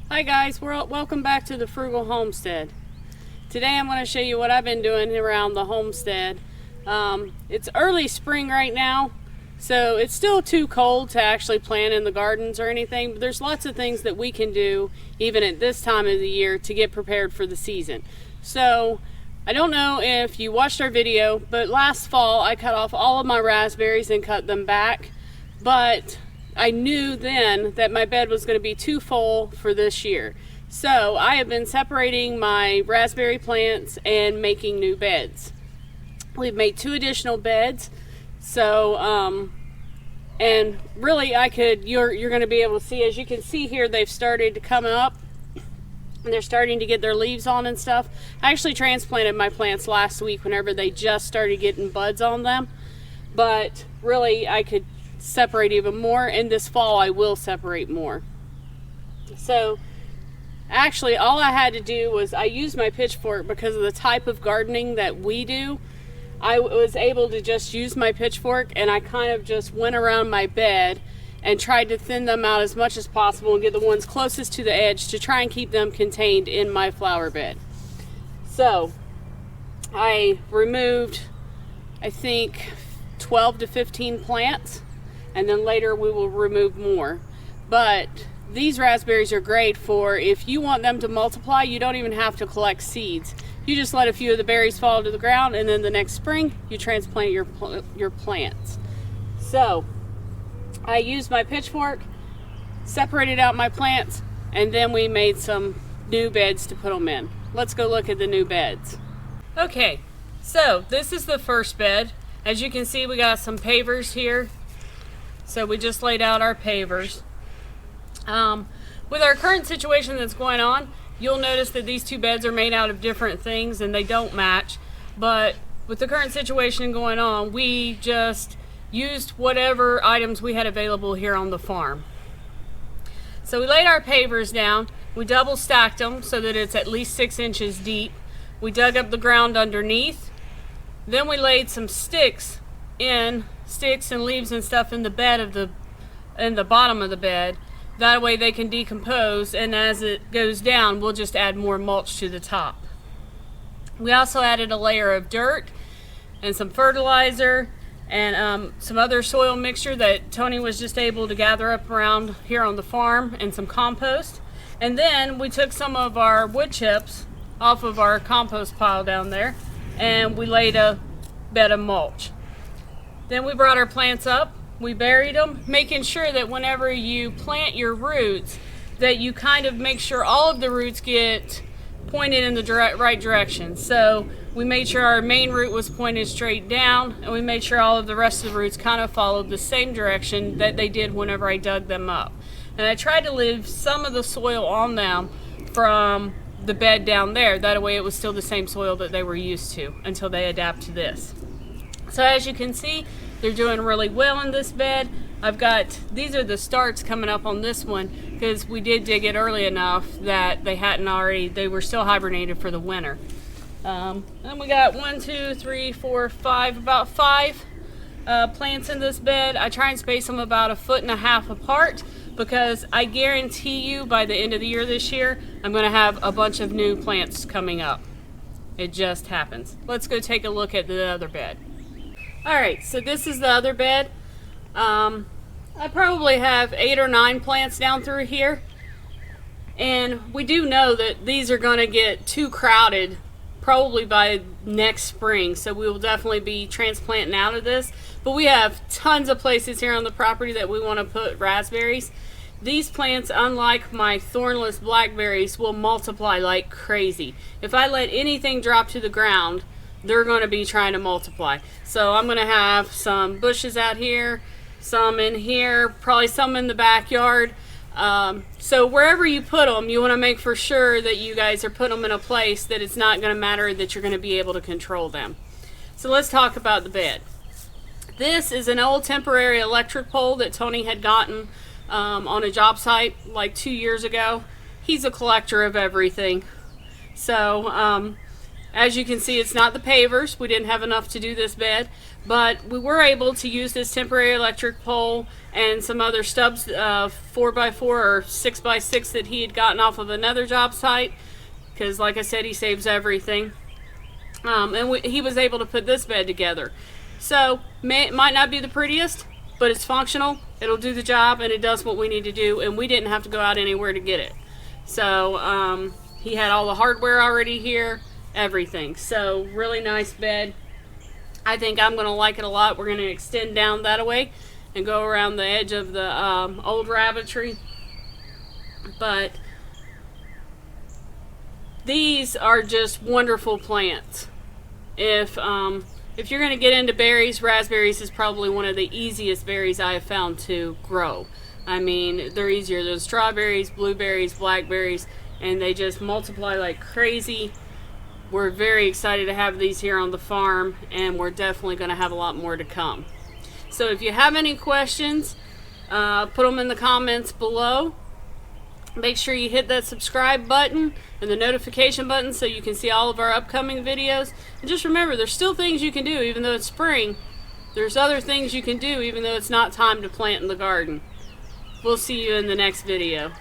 Hi guys, welcome back to the Frugal Homestead. Today I'm going to show you what I've been doing around the homestead. It's early spring right now, so it's still too cold to actually plant in the gardens or anything, but there's lots of things that we can do even at this time of the year to get prepared for the season. So I don't know if you watched our video, but last fall I cut off all of my raspberries and cut them back, but I knew then that my bed was going to be too full for this year. So I have been separating my raspberry plants and making new beds. We've made 2 additional beds. So, and really you're going to be able to see, as you can see here, they've started to come up and they're starting to get their leaves on and stuff. I actually transplanted my plants last week whenever they just started getting buds on them. But really I could separate even more, and this fall I will separate more. So actually all I had to do was I used my pitchfork because of the type of gardening that we do. I was able to just use my pitchfork, and I kind of just went around my bed and tried to thin them out as much as possible and get the ones closest to the edge to try and keep them contained in my flower bed. So I removed, I think, 12 to 15 plants, and then later we will remove more. But these raspberries are great for if you want them to multiply. You don't even have to collect seeds. You just let a few of the berries fall to the ground, and then the next spring you transplant your plants. So I used my pitchfork, separated out my plants, and then we made some new beds to put them in. Let's go look at the new beds. Okay, so this is the first bed. As you can see, we got some pavers here. So we just laid out our pavers. With our current situation that's going on, you'll notice that these 2 beds are made out of different things and they don't match. But with the current situation going on, we just used whatever items we had available here on the farm. So we laid our pavers down. We double stacked them so that it's at least 6 inches deep. We dug up the ground underneath. Then we laid some sticks and leaves and stuff in the bed in the bottom of the bed. That way they can decompose, and as it goes down, we'll just add more mulch to the top. We also added a layer of dirt and some fertilizer and some other soil mixture that Tony was just able to gather up around here on the farm, and some compost. And then we took some of our wood chips off of our compost pile down there, and we laid a bed of mulch. Then we brought our plants up, we buried them, making sure that whenever you plant your roots, that you kind of make sure all of the roots get pointed in the right direction. So we made sure our main root was pointed straight down, and we made sure all of the rest of the roots kind of followed the same direction that they did whenever I dug them up. And I tried to leave some of the soil on them from the bed down there. That way it was still the same soil that they were used to until they adapt to this. So as you can see, they're doing really well in this bed. These are the starts coming up on this one because we did dig it early enough that they were still hibernated for the winter. And we got 1, 2, 3, 4, 5, about 5 plants in this bed. I try and space them about 1.5 feet apart because I guarantee you by the end of the year this year, I'm going to have a bunch of new plants coming up. It just happens. Let's go take a look at the other bed. Alright, so this is the other bed. I probably have 8 or 9 plants down through here. And we do know that these are going to get too crowded probably by next spring. So we will definitely be transplanting out of this. But we have tons of places here on the property that we want to put raspberries. These plants, unlike my thornless blackberries, will multiply like crazy. If I let anything drop to the ground, they're going to be trying to multiply. So I'm going to have some bushes out here, some in here, probably some in the backyard. So wherever you put them, you want to make for sure that you guys are putting them in a place that it's not going to matter, that you're going to be able to control them. So let's talk about the bed. This is an old temporary electric pole that Tony had gotten on a job site like 2 years ago. He's a collector of everything. So As you can see, it's not the pavers. We didn't have enough to do this bed, but we were able to use this temporary electric pole and some other stubs, 4x4 or 6x6 that he had gotten off of another job site, because like I said, he saves everything. He was able to put this bed together. So it might not be the prettiest, but it's functional, it'll do the job, and it does what we need to do, and we didn't have to go out anywhere to get it. So he had all the hardware already here, everything. So really nice bed. I think I'm going to like it a lot. We're going to extend down that way and go around the edge of the old rabbitry. But these are just wonderful plants. If you're going to get into berries, raspberries is probably one of the easiest berries I have found to grow. I mean, they're easier than strawberries, blueberries, blackberries, and they just multiply like crazy. We're very excited to have these here on the farm, and we're definitely going to have a lot more to come. So if you have any questions, put them in the comments below. Make sure you hit that subscribe button and the notification button so you can see all of our upcoming videos. And just remember, there's still things you can do even though it's spring. There's other things you can do even though it's not time to plant in the garden. We'll see you in the next video.